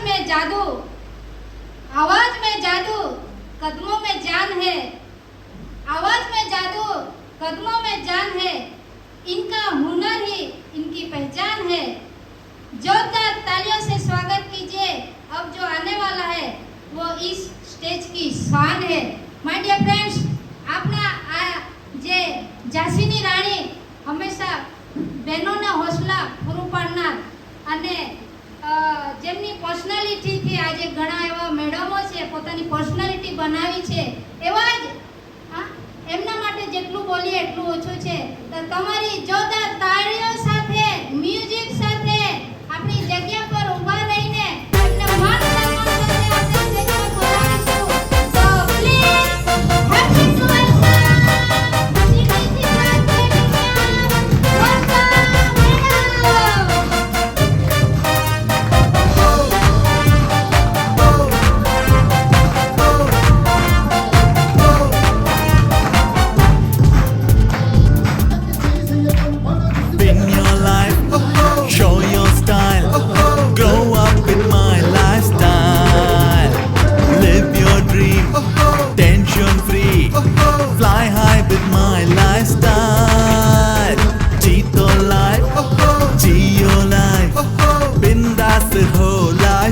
में जादू, आवाज में जादू, कदमों में जान है। आवाज में जादू, कदमों में जान है। इनका हुनर ही इनकी पहचान है। जोरदार तालियों से स्वागत कीजिए। अब जो आने वाला है वो इस स्टेज की शान है। माय डियर फ्रेंड्स, આપના આ જે ઝાંસીની રાણી હંમેશા બહેનોના હોસલા પૂરું પાડનાર અને જેમની પર્સનાલિટીથી આજે ઘણા એવા મેડમો છે પોતાની પર્સનાલિટી બનાવી છે, એવા જ એમના માટે જેટલું બોલીએ એટલું ઓછું છે. તો તમારી જોરદાર તાળીઓ સાથે, મ્યુઝિક સાથે આપણી જગ્યા પર ઊભા રહીને એમને માન સન્માન સાથે આપણે સ્ટેજ પર બોલાવીશું. તો પ્લીઝ હેપી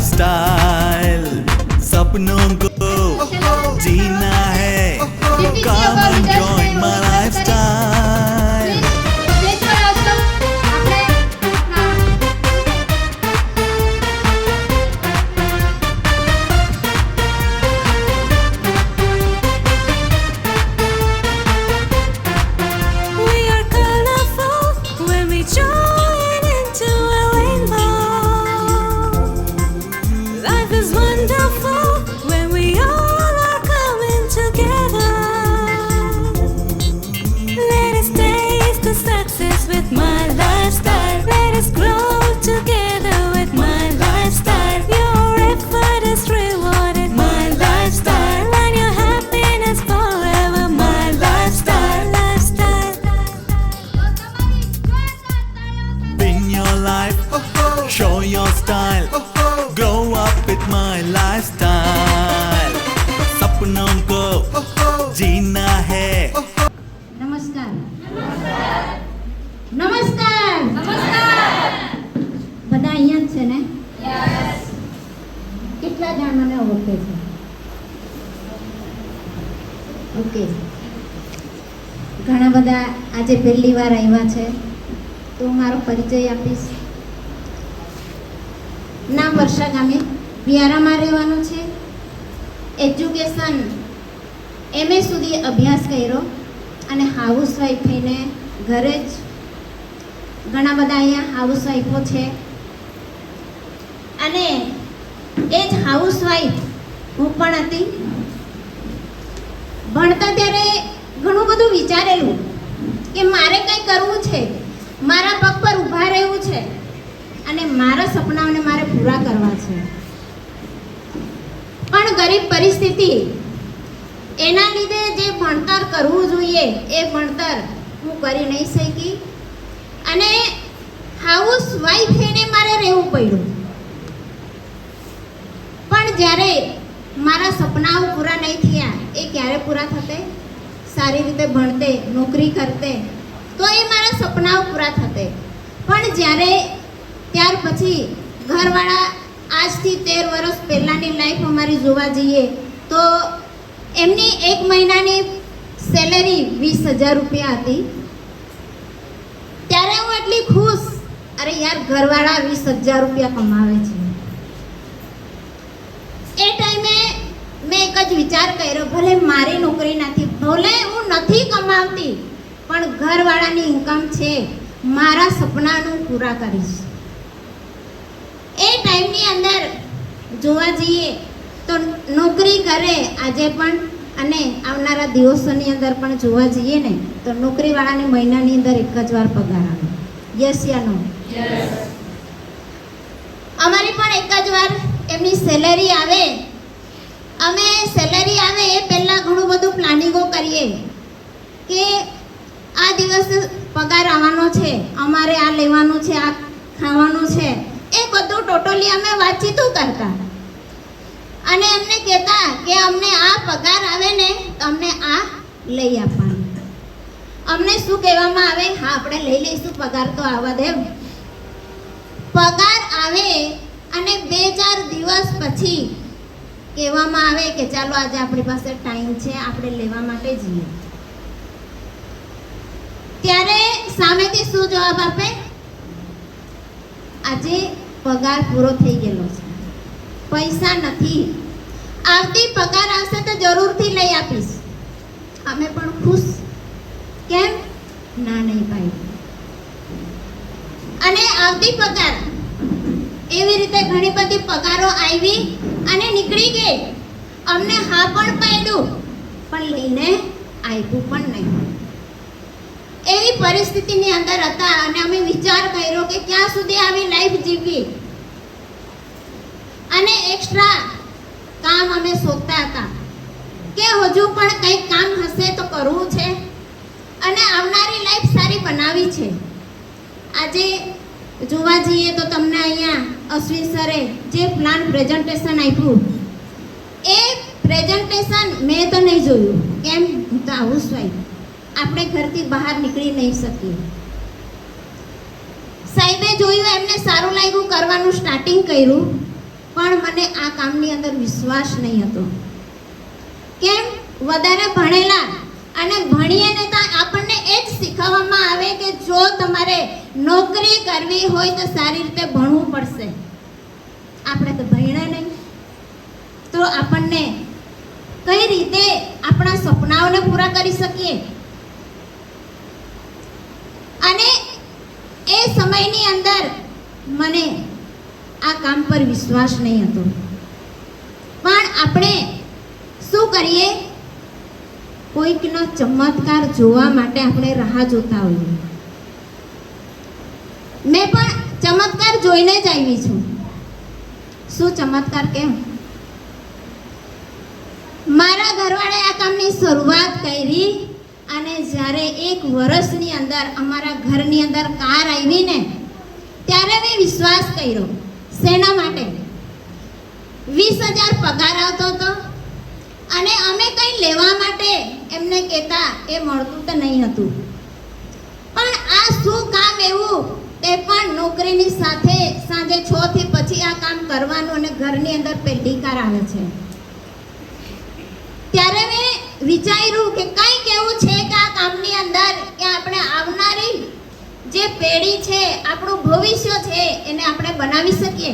स्टाइल सपनों को जीना है, come and join my lifestyle. We are colorful when we join into a rainbow. Life is wonderful when we all are coming together. Let us taste the success with my lifestyle. Let us grow together with my lifestyle. Your effort is rewarded, my lifestyle, and your happiness forever, my lifestyle, lifestyle. Win your life, show your style, grow up with my lifestyle. सपनों को जीना है. નમસ્કાર. નમસ્કાર. બધા અહીંયા જ છે ને? કેટલા જણ મને ઓળખે છે? ઓકે. ઘણા બધા આજે પહેલી વાર આવ્યા છે, તો હું મારો પરિચય આપીશ. નામ વર્ષા ગામે, બિયારામાં રહેવાનું છે. એજ્યુકેશન MA સુધી અભ્યાસ કર્યો અને હાઉસવાઈફ થઈને ઘરે જ ઘણા બધા અહીંયા હાઉસવાઈફો છે અને એ જ હાઉસવાઈફ હું પણ હતી. ભણતા ત્યારે ઘણું બધું વિચારેલું કે મારે કંઈ કરવું છે, મારા પગ પર ઊભા રહેવું છે અને મારા સપનાઓને મારે પૂરા કરવા છે. પણ ગરીબ પરિસ્થિતિ, એના લીધે જે ભણતર કરવું જોઈએ એ ભણતર હું કરી નહીં શકી અને હાઉસ વાઈફ થઈને મારે રહેવું પડ્યું. પણ જ્યારે મારા સપનાઓ પૂરા નહીં થયા, એ ક્યારે પૂરા થતે? સારી રીતે ભણતે, નોકરી કરતે તો એ મારા સપનાઓ પૂરા થતે. પણ જ્યારે ત્યાર પછી ઘરવાળા આજથી 13 વર્ષ પહેલાંની લાઈફ અમારી જોવા જઈએ તો એમની એક મહિનાની સેલેરી 20,000 રૂપિયા હતી. ત્યારે હું એટલી ખુશ, અરે યાર ઘરવાળા 20,000 રૂપિયા કમાવે છે. એ ટાઈમે મેં એક જ વિચાર કર્યો, ભલે મારી નોકરી નથી, ભલે હું નથી કમાવતી, પણ ઘરવાળાની ઇન્કમ છે, મારા સપનાનું પૂરા કરીશ. એ ટાઈમની અંદર જોવા જઈએ તો નોકરી કરે આજે પણ અને આવનારા દિવસોની અંદર પણ જોવા જઈએ ને તો નોકરીવાળાને મહિનાની અંદર એક જ વાર પગાર આવે. યસ યા નો? અમારી પણ એક જ વાર એમની સેલેરી આવે. અમે સેલેરી આવે એ પહેલાં ઘણું બધું પ્લાનિંગો કરીએ કે આ દિવસે પગાર આવવાનો છે, અમારે આ લેવાનું છે, આ ખાવાનું છે, એ બધું ટોટલી અમે વાતચીતો કરતા અને એમને કહેતા કે અમને આ પગાર આવે ને તો અમને આ લઈ આપવાનું. અમને શું કહેવામાં આવે? હા, આપણે લઈ લઈશું, પગાર તો આવવા દે. પગાર આવે અને 2-4 દિવસ પછી કહેવામાં આવે કે ચાલો આજે આપણી પાસે ટાઈમ છે, આપણે લેવા માટે જઈએ. ત્યારે સામેથી શું જવાબ આપે? આજે પગાર પૂરો થઈ ગયેલો છે, પૈસા નથી, આવતી પગાર આવશે તો જરૂરથી લઈ આપીશ. અમે પણ ખુશ. કેમ? ના નહીં પાડી. અને આવતી પગાર એવી રીતે ઘણી બધી પગારો આવી અને નીકળી ગઈ. અમને હા પણ પાડ્યું પણ લઈને આપ્યું પણ નહીં. એવી પરિસ્થિતિની અંદર હતા અને અમે વિચાર કર્યો કે ક્યાં સુધી આવી લાઈફ જીવવી. અને એક્સ્ટ્રા કામ અમે શોધતા હતા કે હજુ પણ કંઈક કામ હશે તો કરવું છે અને આવનારી લાઈફ સારી બનાવી છે. આજે જોવા જઈએ તો તમને અહીંયા અશ્વિન સરે જે પ્લાન પ્રેઝન્ટેશન આપ્યું એ પ્રેઝન્ટેશન મેં તો નહીં જોયું. કેમ? હું તો હાઉસવાઈફ, આપણે ઘરથી બહાર નીકળી નહીં શકીએ. સાહેબે જોયું, એમને સારું લાગ્યું, કરવાનું સ્ટાર્ટિંગ કર્યું, પણ મને આ કામની અંદર વિશ્વાસ નહીં હતો. કેમ? વધારે ભણેલા અને ભણીએ ને તો આપણને એ જ શીખવવામાં આવે કે જો તમારે નોકરી કરવી હોય તો સારી રીતે ભણવું પડશે. આપણે તો ભણ્યા નહીં તો આપણને કઈ રીતે આપણા સપનાઓને પૂરા કરી શકીએ? અને એ સમયની અંદર મને આ કામ પર વિશ્વાસ નહીં હતો. પણ આપણે શું કરીએ? કોઈકનો ચમત્કાર જોવા માટે આપણે રાહ જોતા હોઈએ. મેં પણ ચમત્કાર જોઈને જ આવી છું. શું ચમત્કાર? કેમ? મારા ઘરવાળાએ આ કામની શરૂઆત કરી અને જ્યારે 1 વર્ષની અંદર અમારા ઘરની અંદર કાર આવી ને ત્યારે મેં વિશ્વાસ કર્યો. શેના માટે? 20,000 પગાર આવતો હતો અને અમે કંઈ લેવા માટે એમને કહેતા એ મળતું તો નહીં હતું. પણ આ શું કામ એવું? તે પણ નોકરીની સાથે સાંજે 6 થી પછી આ કામ કરવાનું અને ઘરની અંદર પહેલી કાર આવે છે. ત્યારે મેં વિચાર્યું કે કંઈક એવું છે કે આ કામની અંદર કે આપણે આવનારી જે પેઢી છે, આપણું ભવિષ્ય છે, એને આપણે બનાવી શકીએ.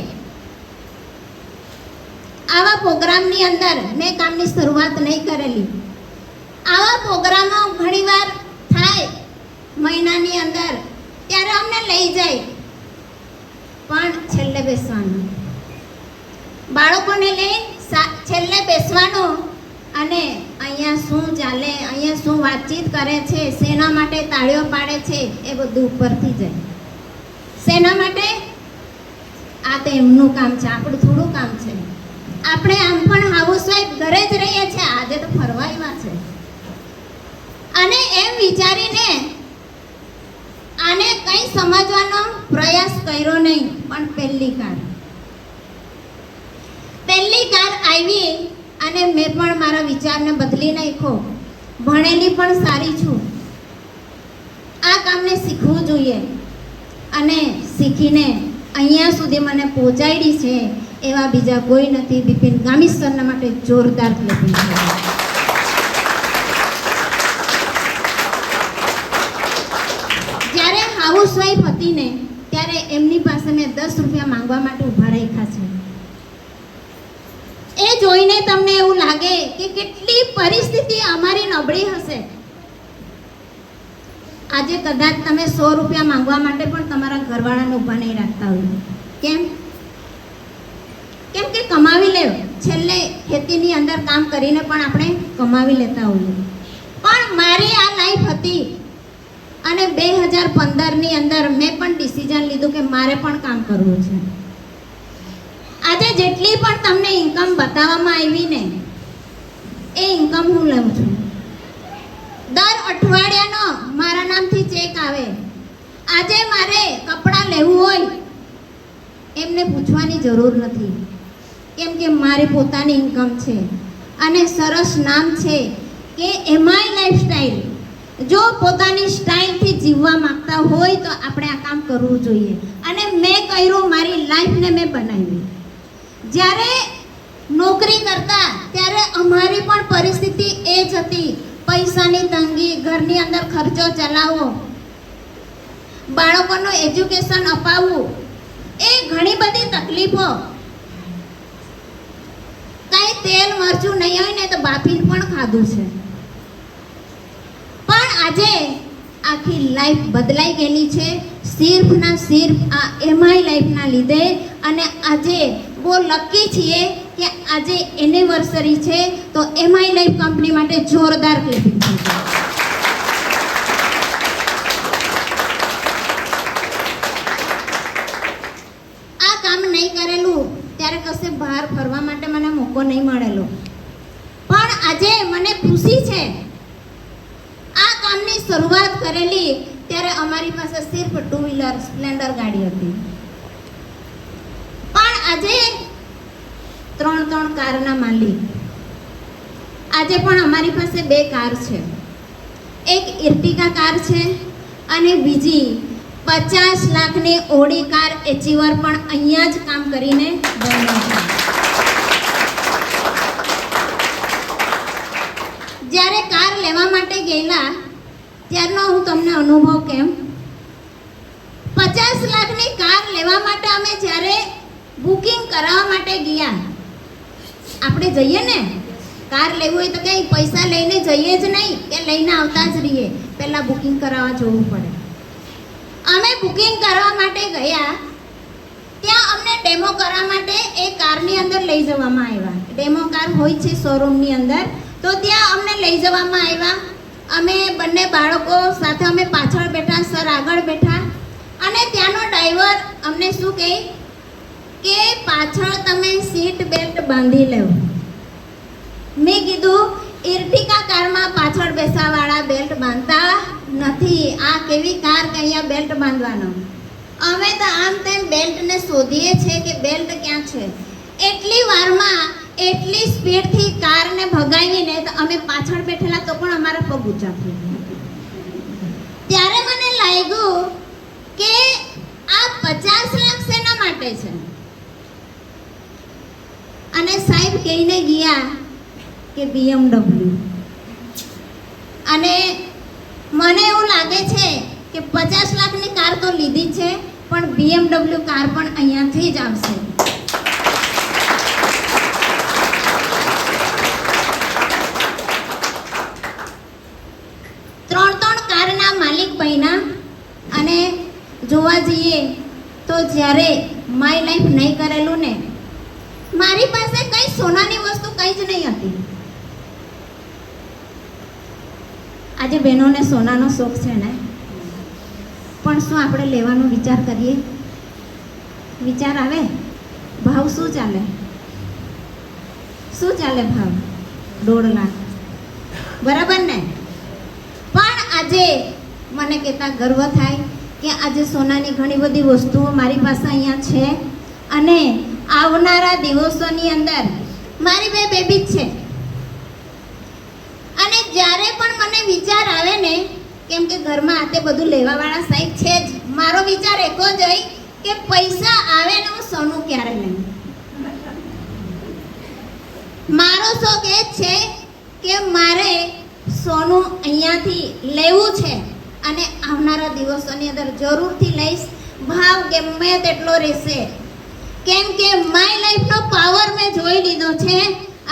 આવા પ્રોગ્રામની અંદર મેં કામની શરૂઆત નહીં કરેલી. આવા પ્રોગ્રામો ઘણીવાર થાય મહિનાની અંદર, ત્યારે અમને લઈ જાય, પણ છેલ્લે બેસવાનું. બાળકોને લઈ છેલ્લે બેસવાનું અને અહીંયા શું ચાલે, અહીંયા શું વાતચીત કરે છે, શેના માટે તાળીઓ પાડે છે, એ બધું ઉપરથી જાય. શેના માટે? આ તો એમનું કામ છે, આપણું થોડું કામ છે. આપણે આમ પણ હાઉસવાઈફ ઘરે જ રહીએ છીએ, આજે તો ફરવા આવ્યા છે. અને એમ વિચારીને આને કંઈ સમજવાનો પ્રયાસ કર્યો નહીં. પણ પહેલી કાર આવી અને મેં પણ મારા વિચારને બદલી નાખ્યો. ભણેલી પણ સારી છું, આ કામને શીખવું જોઈએ અને શીખીને અહીંયા સુધી મને પહોંચાડી છે એવા બીજા કોઈ નથી. બિપિન ગામિત સરના માટે જોરદાર ક્લેપિંગ. જ્યારે હાઉસવાઈફ હતી ને ત્યારે એમની પાસે મેં 10 રૂપિયા માંગવા માટે ઊભા રાખ્યા છે. એ જોઈને તમને એવું લાગે કે કેટલી પરિસ્થિતિ અમારી નબળી હશે. આજે કદાચ તમે 100 રૂપિયા માંગવા માટે પણ તમારા ઘરવાળાને ઊભા નહીં રાખતા હોય. કેમ? કેમ કે કમાવી લે. છેલ્લે ખેતીની અંદર કામ કરીને પણ આપણે કમાવી લેતા હોઈએ. પણ મારી આ લાઈફ હતી અને 2015ની અંદર મેં પણ ડિસિઝન લીધું કે મારે પણ કામ કરવું છે. આજે જેટલી પણ તમને ઇન્કમ બતાવવામાં આવી ને એ ઇન્કમ હું લઉં છું. દર અઠવાડિયાનો મારા નામથી ચેક આવે. આજે મારે કપડાં લેવું હોય એમને પૂછવાની જરૂર નથી, કેમ કે મારી પોતાની ઇન્કમ છે અને સરસ નામ છે કે એમાય લાઈફસ્ટાઈલ. જો પોતાની સ્ટાઇલથી જીવવા માંગતા હોય તો આપણે આ કામ કરવું જોઈએ. અને મેં કર્યું, મારી લાઈફને મેં બનાવી. જ્યારે નોકરી કરતા ત્યારે અમારી પણ પરિસ્થિતિ એ જ હતી. પૈસાની તંગી, ઘરની અંદર ખર્ચો ચલાવવો, બાળકોનું એજ્યુકેશન અપાવવું, એ ઘણી બધી તકલીફો. કઈ તેલ મરચું નહીં હોય ને તો બાફીને પણ ખાધું છે. પણ આજે આખી લાઈફ બદલાઈ ગયેલી છે, સિર્ફના સિર્ફ આ એમઆઈ લાઈફના લીધે. અને આજે બહુ લકી છીએ કે આજે એનિવર્સરી છે, તો એમઆઈ લાઈફ કંપની માટે જોરદાર ક્લેપિંગ છે. આ કામ નહીં કરેલું ત્યારે કશે બહાર ફરવા માટે મને મોકો નહીં મળેલો, પણ આજે મને ખુશી છે. આ કામની શરૂઆત કરેલી ત્યારે અમારી પાસે સિર્ફ 2 વ્હીલર સ્પ્લેન્ડર ગાડી હતી, પણ આજે 3 કારના માલિક. આજે પણ અમારી પાસે 2 કાર છે. એક ઇર્ટિગા કાર છે અને બીજી 50 લાખની ઓડી કાર એચીવર પણ અહીંયા જ કામ કરીને બને છે. જ્યારે કાર લેવા માટે ગયેલા ત્યારનો હું તમને અનુભવ કેમ. 50 લાખની કાર લેવા માટે અમે જ્યારે બુકિંગ કરાવવા માટે ગયા, આપણે જઈએ ને કાર લેવું હોય તો કંઈ પૈસા લઈને જઈએ જ નહીં કે લઈને આવતા જ રહીએ, પહેલાં બુકિંગ કરાવવા જવું પડે. અમે બુકિંગ કરવા માટે ગયા, ત્યાં અમને ડેમો કરવા માટે એ કારની અંદર લઈ જવામાં આવ્યા. ડેમો કાર હોય છે શોરૂમની અંદર, તો ત્યાં અમને લઈ જવામાં આવ્યા. અમે બંને બાળકો સાથે અમે પાછળ બેઠા, સર આગળ બેઠા. અને ત્યાંનો ડ્રાઈવર અમને શું કહે કે પાછળ તમે સીટ બેલ્ટ બાંધી લેવો. મેં કીધું ઇર્ટિગા કારમાં પાછળ બેસાવાળા બેલ્ટ બાંધતા નથી, આ કેવી કાર કે અહીંયા બેલ્ટ બાંધવાનો. અમે તો આમ તેમ બેલ્ટને શોધીએ છીએ કે બેલ્ટ ક્યાં છે. એટલી વારમાં એટલી સ્પીડથી કારને ભગાવીને તો અમે પાછળ બેઠેલા તો પણ અમારા પગ ઊંચા થઈ ગયા. ત્યારે મને લાગ્યું કે આ 50 લાખ શેના માટે છે. અને સાહેબ કહીને ગયા કે BMW. અને મને એવું લાગે છે કે 50 લાખની કાર તો લીધી છે, પણ BMW કાર પણ અહીંયાથી જ આવશે. ત્રણ કારના માલિક બન્યા. અને જોવા જઈએ તો જ્યારે માય લાઈફ નહીં કરેલું ને, મારી પાસે કઈ સોનાની વસ્તુ કઈ જ નહીં હતી. આજે બહેનોને સોનાનો શોખ છે ને, પણ શું આપણે લેવાનો વિચાર કરીએ? વિચાર આવે? ભાવ શું ચાલે? શું ચાલે ભાવ? 1.5 લાખ, બરાબર ને? પણ આજે મને કહેતા ગર્વ થાય કે આજે સોનાની ઘણી બધી વસ્તુઓ મારી પાસે અહીંયા છે. અને આવનારા દિવસોની અંદર મારી 2 બેબી છે. અને જ્યારે પણ મને વિચાર આવે ને, કેમ કે ઘરમાં આતે બધું લેવાવાળા સાહેબ છે જ, મારો વિચાર એકો જ હોય કે પૈસા આવે ને હું સોનું ક્યારે લઉં. મારો શોખ એ જ છે કે મારે સોનું અહીંયાથી લેવું છે. અને આવનારા દિવસોની અંદર જરૂરથી લઈશ. ભાવ ગમે તેટલો રહેશે, કેમ કે માય લાઈફનો પાવર મેં જોઈ લીધો છે.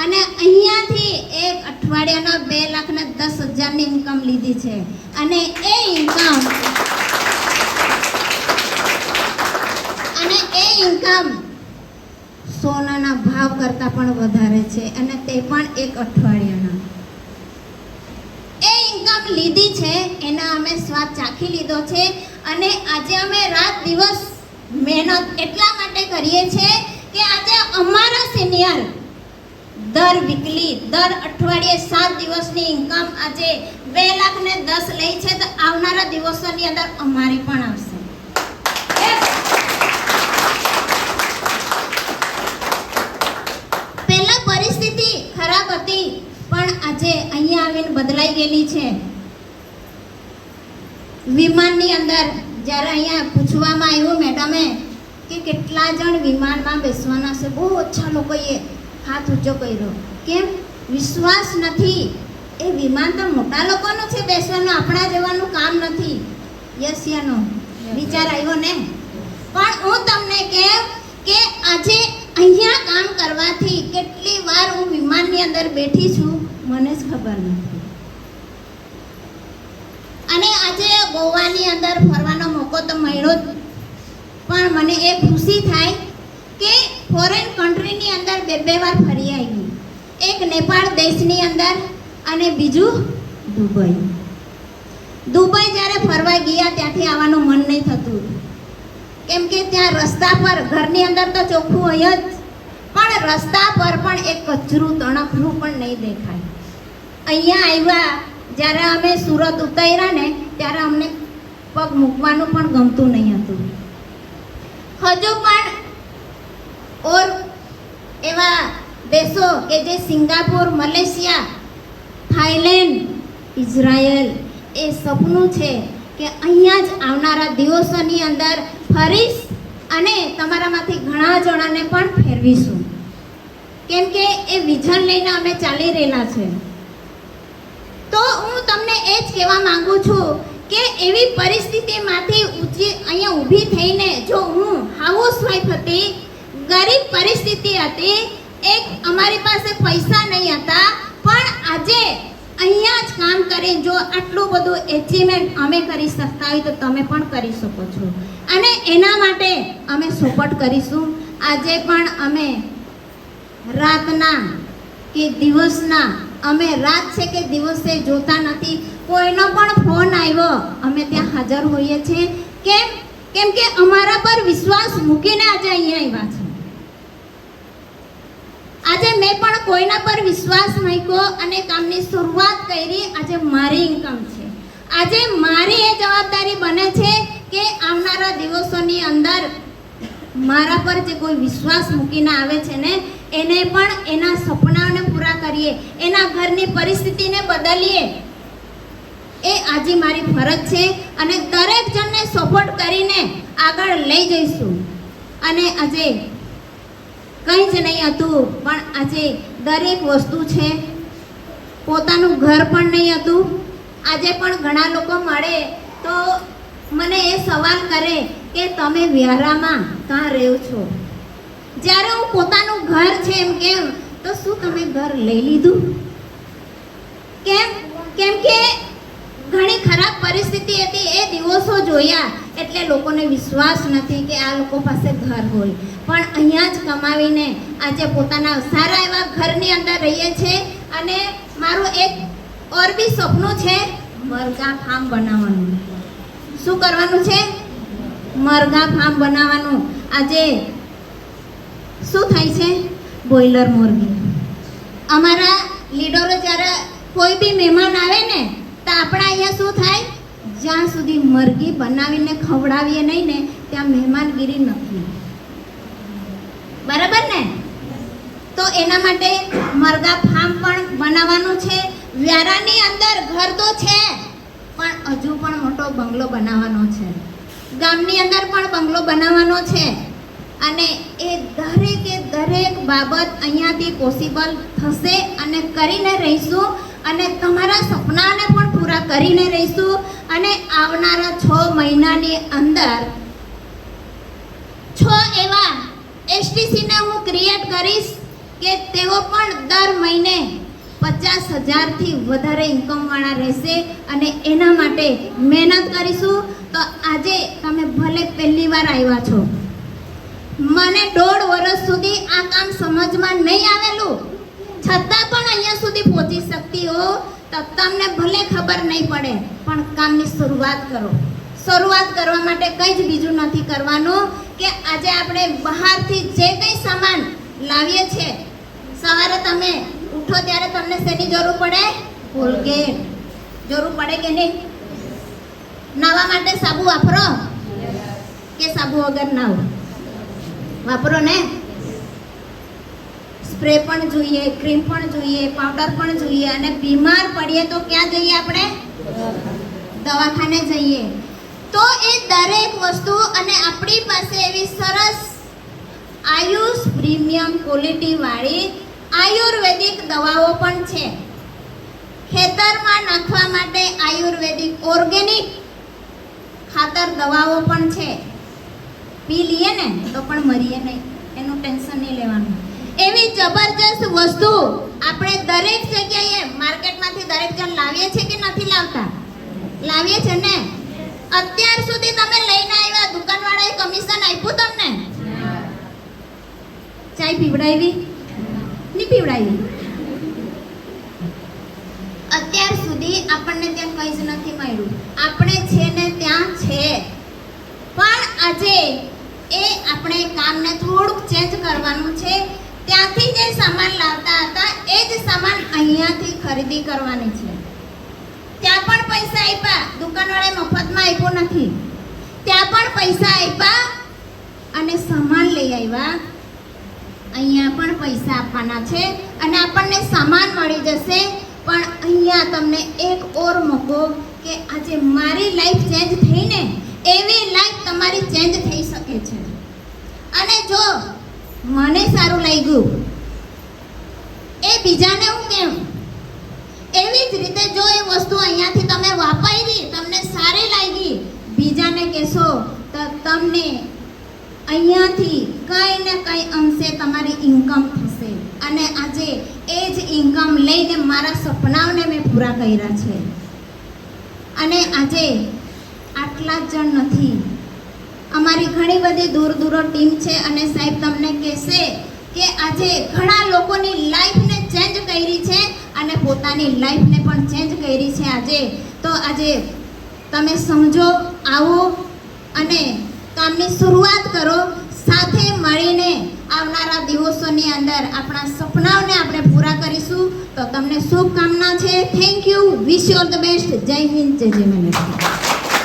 અને અહીંયાથી એક અઠવાડિયાના 2,10,000ની ઇન્કમ લીધી છે. અને એ ઇન્કમ સોનાના ભાવ કરતાં પણ વધારે છે, અને તે પણ એક અઠવાડિયાના. એ ઇન્કમ લીધી છે, એના અમે સ્વાદ ચાખી લીધો છે. અને આજે અમે રાત દિવસ મહેનત એટલા માટે કરીએ છીએ કે આજે અમારા સિનિયર દર વીકલી, દર અઠવાડિયે 7 દિવસની ઇન્કમ આજે 2,10,000 લે છે. તો આવનારા દિવસોની અંદર અમારી પણ આવશે. નવીન બદલાઈ ગયેલી છે. વિમાનની અંદર જ્યારે અહીંયા પૂછવામાં આવ્યું મેડમે કે કેટલા જણ વિમાનમાં બેસવાના છે, બહુ ઓછા લોકોએ હાથ ઊંચો કર્યો. કેમ? વિશ્વાસ નથી. એ વિમાન તો મોટા લોકોનું છે બેસવાનું, આપણા જવાનું કામ નથી. યસ યા નો? વિચાર આવ્યો ને? પણ હું તમને કેમ કે આજે અહીંયા કામ કરવાથી કેટલી વાર હું વિમાનની અંદર બેઠી છું મને જ ખબર નથી. અને આજે ગોવાની અંદર ફરવાનો મોકો તો મળ્યો જ, પણ મને એ ખુશી થાય કે ફોરેન કન્ટ્રીની અંદર બે વાર ફરી આવી. એક નેપાળ દેશની અંદર અને બીજું દુબઈ. દુબઈ જ્યારે ફરવા ગયા ત્યાંથી આવવાનું મન નહીં થતું, કેમ કે ત્યાં રસ્તા પર, ઘરની અંદર તો ચોખ્ખું હોય જ, પણ રસ્તા પર પણ એક કચરું તણખલું પણ નહીં દેખાય. અહીંયા આવ્યા જ્યારે અમે સુરત ઉતર્યા ને ત્યારે અમને પગ મૂકવાનું પણ ગમતું નહીં હતું. હજુ પણ ઓર એવા દેશો કે જે સિંગાપુર, મલેશિયા, થાઈલેન્ડ, ઇઝરાયલ, એ સપનું છે કે અહીંયા જ આવનારા દિવસોની અંદર ફરીશ અને તમારામાંથી ઘણા જણાને પણ ફેરવીશું, કેમ કે એ વિઝન લઈને અમે ચાલી રહેલા છે. તો હું તમને એ જ કહેવા માંગુ છું કે એવી પરિસ્થિતિમાંથી અહીંયા ઊભી થઈને, જો હું હાઉસવાઈફ હતી, ગરીબ પરિસ્થિતિ હતી, એક અમારી પાસે પૈસા નહીં હતા, પણ આજે અહીંયા જ કામ કરી જો આટલું બધું એચિવમેન્ટ અમે કરી શકતા હોય તો તમે પણ કરી શકો છો. અને એના માટે અમે સપોર્ટ કરીશું. આજે પણ અમે રાતના કે દિવસના, અમે રાત છે કે દિવસે જોતા નથી. કોઈનો પણ ફોન આવ્યો અમે ત્યાં હાજર હોઈએ છીએ. કેમ કે અમારા પર વિશ્વાસ મૂકીને આજે અહીંયા આવ્યા છે. આજે મેં પણ કોઈના પર વિશ્વાસ મૂક્યો અને કામની શરૂઆત કરી. આજે મારી ઇન્કમ છે. આજે મારી એ જવાબદારી બને છે કે આવનારા દિવસોની અંદર મારા પર જે કોઈ વિશ્વાસ મૂકીને આવે છે ને એને પણ એના સપનાઓને પૂરા કરીએ, એના ઘરની પરિસ્થિતિને બદલીએ. એ આજે મારી ફરજ છે અને દરેક જણને સપોર્ટ કરીને આગળ લઈ જઈશું. અને આજે કંઈ જ નહીં હતું, પણ આજે દરેક વસ્તુ છે. પોતાનું ઘર પણ નહીં હતું. આજે પણ ઘણા લોકો મળે તો મને એ સવાલ કરે કે તમે વ્યારામાં કાં રહો છો? જ્યારે હું પોતાનું ઘર છે એમ કેમ તો શું તમે ઘર લઈ લીધું? કેમ કે ઘણી ખરાબ પરિસ્થિતિ હતી. એ દિવસો જોયા એટલે લોકોને વિશ્વાસ નથી કે આ લોકો પાસે ઘર હોય, પણ અહીંયા જ કમાવીને આજે પોતાના સારા એવા ઘરની અંદર રહીએ છીએ. અને મારું એક ઓર બી સપનું છે, મરઘા ફાર્મ બનાવવાનું. શું કરવાનું છે? મરઘા ફાર્મ બનાવવાનું. આજે શું થાય છે? બોઈલર મુરગી. અમારા લીડરો જ્યારે કોઈ બી મહેમાન આવે ને તો આપણા અહીંયા શું થાય? જ્યાં સુધી મરઘી બનાવીને ખવડાવીએ નહીં ને ત્યાં મહેમાનગીરી નથી. બરાબર ને? તો એના માટે મરઘા ફાર્મ પણ બનાવવાનું છે. વ્યારાની અંદર ઘર તો છે, પણ હજુ પણ મોટો બંગલો બનાવવાનો છે. ગામની અંદર પણ બંગલો બનાવવાનો છે. અને એ દરેકે દરેક બાબત અહીંયાથી પોસિબલ થશે અને કરીને રહીશું. અને તમારા સપનાને પણ પૂરા કરીને રહીશું. અને આવનારા 6 મહિનાની અંદર 6 એવા એસટીસીને હું ક્રિએટ કરીશ કે તેઓ પણ દર મહિને 50,000થી વધારે ઇન્કમવાળા રહેશે. અને એના માટે મહેનત કરીશું. તો આજે તમે ભલે પહેલી વાર આવ્યા છો, મને 1.5 વર્ષ સુધી આ કામ સમજમાં નહીં આવેલું, છતાં પણ અહીંયા સુધી પહોંચી શકતી હો તો તમને ભલે ખબર નહીં પડે, પણ કામની શરૂઆત કરો. શરૂઆત કરવા માટે કંઈ જ બીજું નથી કરવાનું કે આજે આપણે બહારથી જે કંઈ સામાન લાવીએ છીએ, સવારે તમે ઉઠો ત્યારે તમને શેની જરૂર પડે? કોલગેટ. જરૂર પડે કે નહીં? નાવા માટે સાબુ વાપરો કે સાબુ વગર નાવો? વાપરો ને. સ્પ્રે પણ જોઈએ, ક્રીમ પણ જોઈએ, પાવડર પણ જોઈએ અને બીમાર પડીએ તો ક્યાં જઈએ આપણે? દવાખાને જઈએ. તો એ દરેક વસ્તુ અને આપણી પાસે એવી સરસ આયુષ પ્રીમિયમ ક્વોલિટી વાળી આયુર્વેદિક દવાઓ પણ છે. ખેતરમાં નાખવા માટે આયુર્વેદિક ઓર્ગેનિક ખાતર દવાઓ પણ છે. પી લઈએ ને તો પણ મરીએ નહીં, એનું ટેન્શન નહીં લેવાનું. એવી જબરજસ્ત વસ્તુ આપણે દરેક જગ્યાએ માર્કેટમાંથી દરેક જણ લાવીએ છીએ કે નથી લાવતા? લાવીએ છે ને. અત્યાર સુધી તમે લઈને આવ્યા, દુકાનવાળાએ કમિશન આપ્યું તમને? ચાય પીવડાવી? નહીં પીવડાવી. અત્યાર સુધી આપણને ત્યાં કંઈ જ નથી મળ્યું. આપણે છે ને ત્યાં છે, પણ આજે એ આપણે કામને થોડુંક ચેન્જ કરવાનું છે. ત્યાંથી જે સામાન લાવતા હતા એ જ સામાન અહીંયાથી ખરીદી કરવાની છે. ત્યાં પણ પૈસા આપ્યા, દુકાનવાળાએ મફતમાં આપ્યો નથી. ત્યાં પણ પૈસા આપ્યા અને સામાન લઈ આવ્યા. અહીંયા પણ પૈસા આપવાના છે અને આપણને સામાન મળી જશે. પણ અહીંયા તમને એક ઓર મોકો કે આજે મારી લાઈફ ચેન્જ થઈને એવી લાઈફ તમારી ચેન્જ થઈ શકે છે. અને જો મને સારું લાગ્યું એ બીજાને હું કેમ, એવી જ રીતે જો એ વસ્તુ અહીંયાથી તમે વાપરી, તમને સારી લાગી, બીજાને કહેશો તો તમને અહીંયાથી કંઈ ને કંઈ અંશે તમારી ઇન્કમ થશે. અને આજે એ જ ઇન્કમ લઈને મારા સપનાઓને મેં પૂરા કર્યા છે. અને આજે આટલા જ જણ નથી, અમારી ઘણી બધી દૂર દૂરો ટીમ છે અને સાહેબ તમને કહેશે કે આજે ઘણા લોકોની લાઈફને ચેન્જ કરી છે અને પોતાની લાઈફને પણ ચેન્જ કરી છે. આજે તમે સમજો, આવો અને કામની શરૂઆત કરો. સાથે મળીને આવનારા દિવસોની અંદર આપણા સપનાઓને આપણે પૂરા કરીશું. તો તમને શુભકામના છે. Thank you. Wish you all the best. જય હિન્દ, જય જય મહારાષ્ટ્ર.